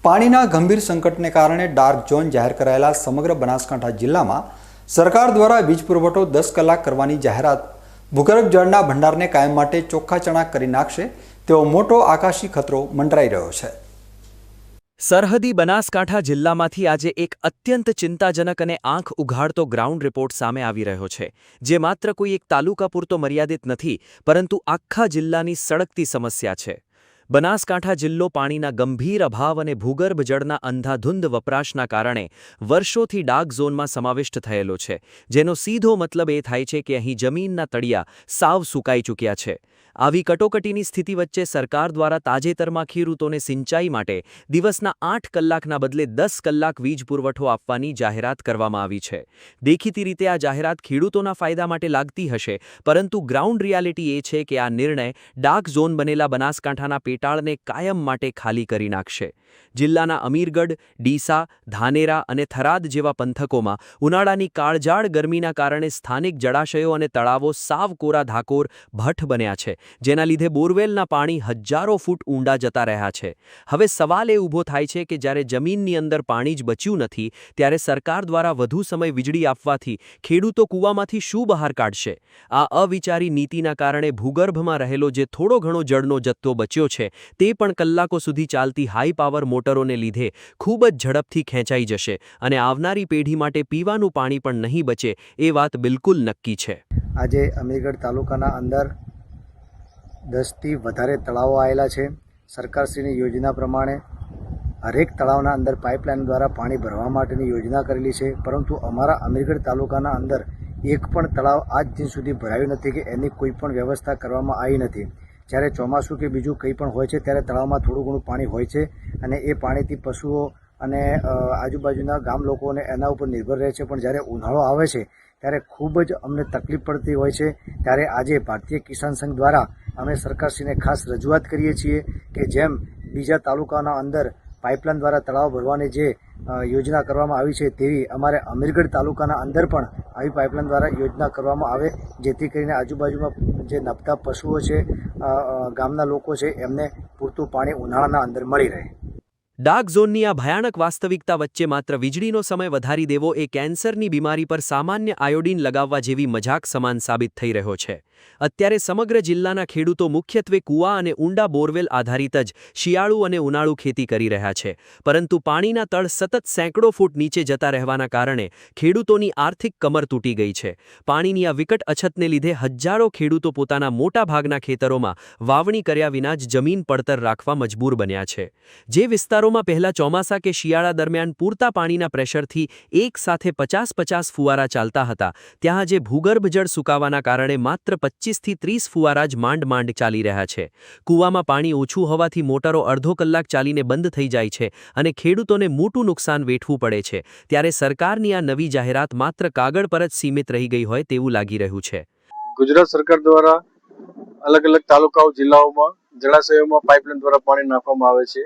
પાણીના ગંભીર સંકટને કારણે ડાર્ક ઝોન જાહેર કરાયેલા સમગ્ર બનાસકાંઠા જિલ્લામાં સરકાર દ્વારા વીજ પુરવઠો 10 કલાક કરવાની જાહેરાત ભૂગર્ભ જળના ભંડારને કાયમ માટે ચોખ્ખા ચણા કરી નાખશે તેવો મોટો આકાશી ખતરો મંડરાઈ રહ્યો છે। સરહદી બનાસકાંઠા જિલ્લામાંથી આજે એક અત્યંત ચિંતાજનક અને આંખ ઉઘાડતો ગ્રાઉન્ડ રિપોર્ટ સામે આવી રહ્યો છે, જે માત્ર કોઈ એક તાલુકા પૂરતો મર્યાદિત નથી, પરંતુ આખા જિલ્લાની સળગતી સમસ્યા છે। બનાસકાંઠા જિલ્લો પાણીના ગંભીર અભાવ અને ભૂગર્ભ જળના અંધાધુંધ વપરાશના કારણે વર્ષોથી ડાર્ક ઝોનમાં સમાવિષ્ટ થયેલો છે, જેનો સીધો મતલબ એ થાય છે કે અહીં જમીનના તળિયા સાવ સૂકાઈ ચૂક્યા છે। આવી કટોકટીની સ્થિતિ વચ્ચે સરકાર દ્વારા તાજેતરમાં ખેડૂતોને સિંચાઈ માટે દિવસના 8 કલાકના બદલે 10 કલાક વીજ પુરવઠો આપવાની જાહેરાત કરવામાં આવી છે। દેખીતી રીતે આ જાહેરાત ખેડૂતોના ફાયદા માટે લાગતી હશે, પરંતુ ગ્રાઉન્ડ રિયાલિટી એ છે કે આ નિર્ણય ડાર્ક ઝોન બનેલા બનાસકાંઠાના પેટાળને કાયમ માટે ખાલી કરી નાખશે। જિલ્લાના અમીરગઢ, ડીસા, ધાનેરા અને થરાદ જેવા પંથકોમાં ઉનાળાની કાળઝાળ ગરમીના કારણે સ્થાનિક જળાશયો અને તળાવો સાવ કોરા ધાકોર ભઠ્ઠ બન્યા છે, જેના લીધે બોરવેલના પાણી હજારો ફૂટ ઊંડા જતા રહ્યા છે। હવે સવાલ એ ઊભો થાય છે કે જ્યારે જમીનની અંદર પાણી જ બચ્યું નથી, ત્યારે સરકાર દ્વારા વધુ સમય વીજળી આપવાથી ખેડૂતો કૂવામાંથી શું બહાર કાઢશે? આ અવિચારી નીતિના કારણે ભૂગર્ભમાં રહેલો જે થોડો ઘણો જળનો જથ્થો બચ્યો છે, તે પણ કલાકો સુધી ચાલતી હાઈ પાવર મોટરોને લીધે ખૂબ જ ઝડપથી ખેંચાઈ જશે અને આવનારી પેઢી માટે પીવાનું પાણી પણ નહીં બચે, એ વાત બિલકુલ નક્કી છે। આજે અમીરગઢ તાલુકાના અંદર 10થી વધારે તળાવો આવેલા છે। સરકારશ્રીની યોજના પ્રમાણે હરેક તળાવના અંદર પાઇપલાઇન દ્વારા પાણી ભરવા માટેની યોજના કરેલી છે, પરંતુ અમારા અમીરગઢ તાલુકાના અંદર એક પણ તળાવ આજ દિન સુધી ભરાયું નથી કે એની કોઈ પણ વ્યવસ્થા કરવામાં આવી નથી। જ્યારે ચોમાસું કે બીજું કંઈ પણ હોય છે ત્યારે તળાવમાં થોડું ઘણું પાણી હોય છે અને એ પાણીથી પશુઓ અને આજુબાજુના ગામ લોકોને એના ઉપર નિર્ભર રહે છે, પણ જ્યારે ઉનાળો આવે છે ત્યારે ખૂબ જ અમને તકલીફ પડતી હોય છે। ત્યારે આજે ભારતીય કિસાન સંઘ દ્વારા અમે સરકારશ્રીને ખાસ રજૂઆત કરીએ છીએ કે જેમ બીજા તાલુકાના અંદર પાઇપલાઇન દ્વારા તળાવ ભરવાની જે યોજના કરવામાં આવી છે, તેવી અમારે અમીરગઢ તાલુકાના અંદર પણ આવી પાઇપલાઇન દ્વારા યોજના કરવામાં આવે, જેથી કરીને આજુબાજુમાં જે નભતા પશુઓ છે, ગામના લોકો છે, એમને પૂરતું પાણી ઉનાળાના અંદર મળી રહે। ડાર્ક ઝોનની આ ભયાનક વાસ્તવિકતા વચ્ચે માત્ર વીજળીનો સમય વધારી દેવો એ કેન્સરની બીમારી પર સામાન્ય આયોડીન લગાવવા જેવી મજાક સમાન સાબિત થઈ રહ્યો છે। અત્યારે સમગ્ર જિલ્લાના ખેડૂતો મુખ્યત્વે કૂવા અને ઊંડા બોરવેલ આધારિત જ શિયાળુ અને ઉનાળુ ખેતી કરી રહ્યા છે, પરંતુ પાણીના તળ સતત સેંકડો ફૂટ નીચે જતા રહેવાના કારણે ખેડૂતોની આર્થિક કમર તૂટી ગઈ છે। પાણીની આ વિકટ અછતને લીધે હજારો ખેડૂતો પોતાના મોટા ભાગના ખેતરોમાં વાવણી કર્યા વિના જ જમીન પડતર રાખવા મજબૂર બન્યા છે। જે વિસ્તારોમાં પહેલા ચોમાસા કે શિયાળા દરમિયાન પૂરતા પાણીના પ્રેશરથી એક સાથે 50-50 ફુવારા ચાલતા હતા, ત્યાં આજે ભૂગર્ભ જળ સુકાવાના કારણે માત્ર 25 થી 30 ફુવારા જ માંડ ચાલી રહ્યા છે। કૂવામાં પાણી ઓછું હોવાથી મોટરો અડધો કલાક ચાલીને બંધ થઈ જાય છે અને ખેડૂતોને મોટું નુકસાન વેઠવું પડે છે। ત્યારે સરકારની આ નવી જાહેરાત માત્ર કાગળ પર જ સીમિત રહી ગઈ હોય તેવું લાગી રહ્યું છે। ગુજરાત સરકાર દ્વારા અલગ અલગ તાલુકાઓ જિલ્લાઓમાં જળાશયોમાં પાઇપલાઇન દ્વારા પાણી નાખવામાં આવે છે,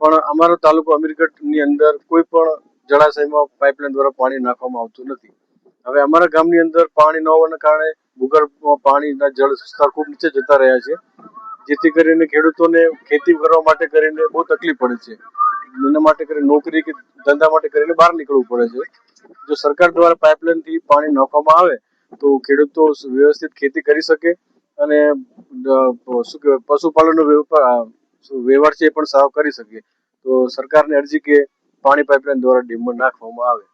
પણ અમારો તાલુકો અમીરગઢની અંદર કોઈ પણ જળાશયમાં પાઇપલાઇન દ્વારા પાણી નાખવામાં આવતું નથી। હવે અમારા ગામની અંદર પાણી ન હોવાના કારણે ભૂગર્ભમાં પાણીના જળ સ્તર ખૂબ નીચે જતા રહ્યા છે, જેથી કરીને ખેડૂતોને ખેતી કરવા માટે કરીને બહુ તકલીફ પડે છે। એના માટે કરીને નોકરી કે ધંધા માટે કરીને બહાર નીકળવું પડે છે। જો સરકાર દ્વારા પાઇપલાઇનથી પાણી નાખવામાં આવે તો ખેડૂતો વ્યવસ્થિત ખેતી કરી શકે અને શું કહેવાય પશુપાલનનો વ્યવહાર છે એ પણ સારો કરી શકે। તો સરકારને અરજી કે પાણી પાઇપલાઇન દ્વારા ડેમમાં નાખવામાં આવે।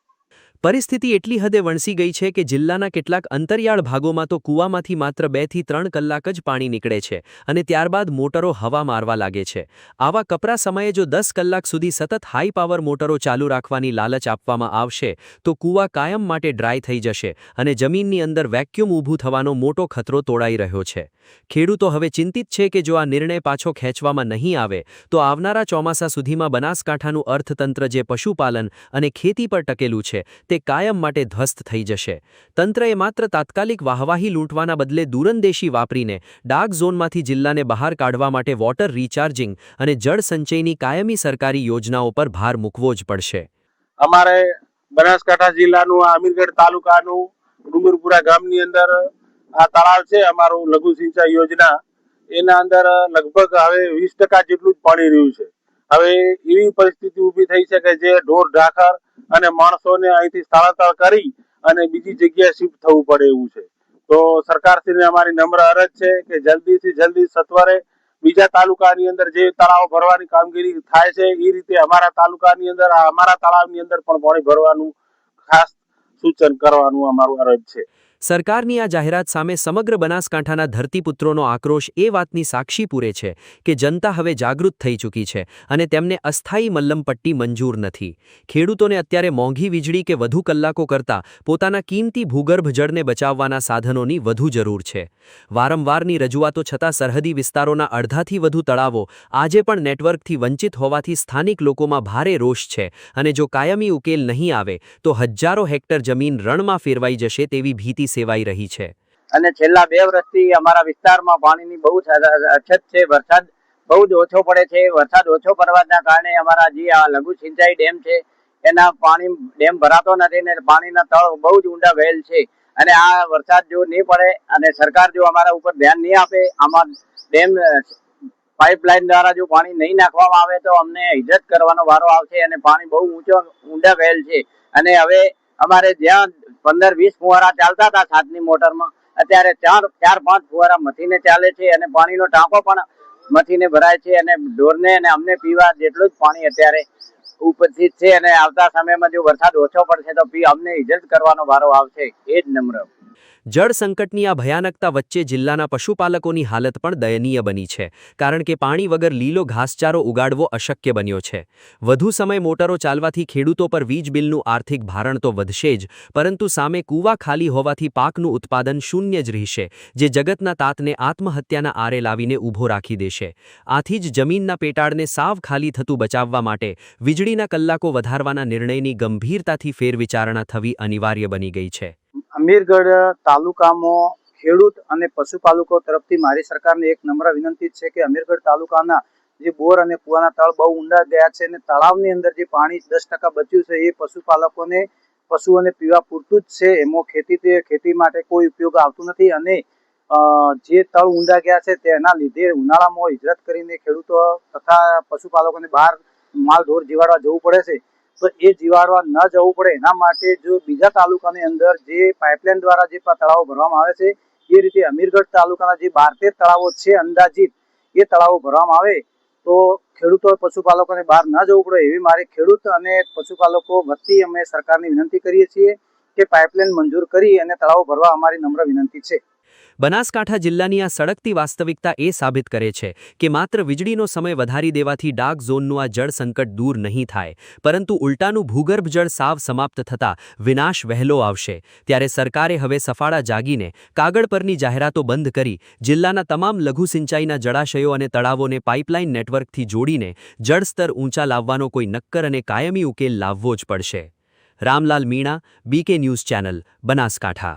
પરિસ્થિતિ એટલી હદે વણસી ગઈ છે કે જિલ્લાના કેટલાક અંતરિયાળ ભાગોમાં તો કૂવામાંથી માત્ર 2 થી 3 કલાક જ પાણી નીકળે છે અને ત્યારબાદ મોટરો હવા મારવા લાગે છે। આવા કપરા સમયે જો 10 કલાક સુધી સતત હાઈ પાવર મોટરો ચાલુ રાખવાની લાલચ આપવામાં આવશે તો કૂવા કાયમ માટે ડ્રાય થઈ જશે અને જમીનની અંદર વેક્યુમ ઊભું થવાનો મોટો ખતરો તોડાઈ રહ્યો છે। ખેડૂતો હવે ચિંતિત છે કે જો આ નિર્ણય પાછો ખેંચવામાં નહીં આવે તો આવનારા ચોમાસા સુધીમાં બનાસકાંઠાનું અર્થતંત્ર જે પશુપાલન અને ખેતી પર ટકેલું છે તે કાયમ માટે ધ્વસ્ત થઈ જશે। તંત્રએ માત્ર તાત્કાલિક વાહવાહી લૂંટવાના બદલે દૂરંદેશી વાપરીને ડાર્ક ઝોનમાંથી જિલ્લાને બહાર કાઢવા માટે વોટર રિચાર્જિંગ અને જળ સંચયની કાયમી સરકારી યોજનાઓ પર ભાર મૂકવો જ પડશે। અમારે બનાસકાંઠા જિલ્લાનું અમીરગઢ તાલુકાનું ડુંગરપુરા ગામની અંદર આ તળાવ છે અમારું લઘુ સિંચાઈ યોજના, એના અંદર લગભગ હવે 20% જેટલું જ પાણી રહ્યું છે। હવે એવી પરિસ્થિતિ ઊભી થઈ છે કે જે ઢોર ઢાખર અને માણસોને અહીંથી સ્થળાંતર કરી અને બીજી જગ્યાએ શિફ્ટ થવું પડે એવું છે. તો સરકારશ્રીને અમારી નમ્ર અરજ છે કે જલ્દીથી જલ્દી સત્વરે બીજા તાલુકાની અંદર જે તળાવ ભરવાની કામગીરી થાય છે એ રીતે અમારા તાલુકાની અંદર અમારા તળાવની અંદર પણ પાણી ભરવાનું ખાસ સૂચન કરવાનું અમારું અરજ છે. સરકારની આ જાહેરાત સામે સમગ્ર બનાસકાંઠાના ધરતીપુત્રોનો આક્રોશ એ વાતની સાક્ષી પૂરે છે કે જનતા હવે જાગૃત થઈ ચૂકી છે અને તેમને અસ્થાયી મલ્લમપટ્ટી મંજૂર નથી. ખેડૂતોને અત્યારે મોંઘી વીજળી કે વધુ કલાકો કરતાં પોતાના કિંમતી ભૂગર્ભ જળને બચાવવાના સાધનોની વધુ જરૂર છે. વારંવારની રજૂઆતો છતાં સરહદી વિસ્તારોના અડધાથી વધુ તળાવો આજે પણ નેટવર્કથી વંચિત હોવાથી સ્થાનિક લોકોમાં ભારે રોષ છે અને જો કાયમી ઉકેલ નહીં આવે તો હજારો હેક્ટર જમીન રણમાં ફેરવાઈ જશે તેવી ભીતિ સેવાઈ રહી છે. અને છેલ્લા 2 વર્ષથી અમારા વિસ્તારમાં પાણીની બહુ અછત છે. વરસાદ બહુ જ ઓછો પડે છે. વરસાદ ઓછો પડવાના કારણે અમારા જે આ લઘુ સિંચાઈ ડેમ છે એના ડેમ ભરાતો નથી ને પાણીના તળ બહુ જ ઊંડા ગયેલ છે. અને આ વરસાદ જો નહીં પડે અને સરકાર જો અમારા ઉપર ધ્યાન નહીં આપે, આમાં ડેમ પાઇપલાઇન દ્વારા જો પાણી નહીં નાખવામાં આવે તો અમને હિજરત કરવાનો વારો આવશે અને પાણી બહુ ઊંડા ગયેલ છે. અને હવે અમારે જ્યાં 15-20 ફુવારા ચાલતા હતા 7ની મોટરમાં, અત્યારે 4-5 ફુવારા મથીને ચાલે છે અને પાણીનો ટાંકો પણ મથીને ભરાય છે અને ઢોરને અને અમને પીવા જેટલું જ પાણી અત્યારે ઉપસ્થિત છે. અને આવતા સમયમાં જો વરસાદ ઓછો પડશે તો અમને હિજરત કરવાનો વારો આવશે. એ જ નમ્ર. જળ સંકટની આ ભયાનકતા વચ્ચે જિલ્લાના પશુપાલકોની હાલત પણ દયનીય બની છે કારણ કે પાણી વગર લીલો ઘાસચારો ઉગાડવો અશક્ય બન્યો છે. વધુ સમય મોટરો ચાલવાથી ખેડૂતો પર વીજ બિલનું આર્થિક ભારણ તો વધશે જ, પરંતુ સામે કૂવા ખાલી હોવાથી પાકનું ઉત્પાદન શૂન્ય જ રહેશે, જે જગતના તાતને આત્મહત્યાના આરે લાવીને ઊભો રાખી દેશે. આથી જ જમીનના પેટાળને સાવ ખાલી થતું બચાવવા માટે વીજળીના કલાકો વધારવાના નિર્ણયની ગંભીરતાથી ફેરવિચારણા થવી અનિવાર્ય બની ગઈ છે. અમીરગઢ તાલુકામાં ખેડૂત અને પશુપાલકો તરફથી મારી સરકારને એક નમ્ર વિનંતી છે કે અમીરગઢ તાલુકાના જે બોર અને કુવાના તળ બહુ ઊંડા ગયા છે અને તળાવની અંદર જે પાણી 10% બચ્યું છે એ પશુઓને પીવા પૂરતું જ છે. એમાં ખેતી માટે કોઈ ઉપયોગ આવતું નથી અને જે તળ ઊંડા ગયા છે તેના લીધે ઉનાળામાં હિજરત કરીને ખેડૂતો તથા પશુપાલકોને બહાર માલ ઢોર જીવાડવા જવું પડે છે. તો એ જીવાડવા ન જવું પડે એના માટે જો બીજા તાલુકાની અંદર જે પાઇપલાઇન દ્વારા જે તળાવો ભરવામાં આવે છે એ રીતે અમીરગઢ તાલુકાના જે 12-13 તળાવો છે અંદાજિત, એ તળાવો ભરવામાં આવે તો ખેડૂતો પશુપાલકોને બહાર ન જવું પડે એવી મારી ખેડૂત અને પશુપાલકો વતી અમે સરકારની વિનંતી કરીએ છીએ કે પાઇપલાઇન મંજૂર કરી અને તળાવો ભરવા અમારી નમ્ર વિનંતી છે. બનાસકાંઠા જિલ્લાની આ સળગતી વાસ્તવિકતા એ સાબિત કરે છે કે માત્ર વીજળીનો સમય વધારી દેવાથી ડાર્ક ઝોનનું આ જળ સંકટ દૂર નહીં થાય, પરંતુ ઉલટાનું ભૂગર્ભ જળ સાવ સમાપ્ત થતાં વિનાશ વહેલો આવશે. ત્યારે સરકારે હવે સફાળા જાગીને કાગળ પરની જાહેરાતો બંધ કરી જિલ્લાના તમામ લઘુ સિંચાઈના જળાશયો અને તળાવોને પાઇપલાઇન નેટવર્કથી જોડીને જળસ્તર ઊંચા લાવવાનો કોઈ નક્કર અને કાયમી ઉકેલ લાવવો જ પડશે. Ramlal Meena, BK news channel, Banaskantha.